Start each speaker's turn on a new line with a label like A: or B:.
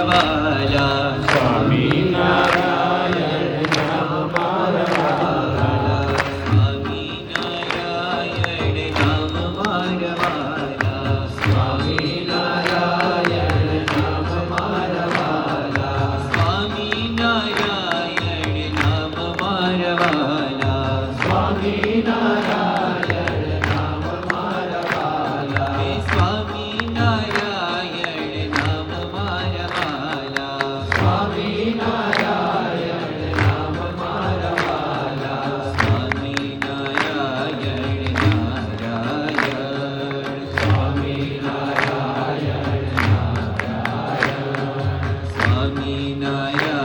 A: વાલા
B: સ્વામિનારાયણ નામ મારા વાલા
A: સ્વામિનારાયણ નામ મારા વાલા
B: સ્વામિનારાયણ નામ મારા વાલા
A: સ્વામિનારાયણ નામ મારા વાલા
B: સ્વામિનારાયણ નામ મારા વાલા
A: સ્વામિનારાયણ નામ મારા વાલા
B: સ્વામિનારાયણ નામ મારા વાલા
A: સ્વામિનારાયણ નારાયણ
B: સ્વામિનારાયણ નારાયણ
A: સ્વામિનારાયણ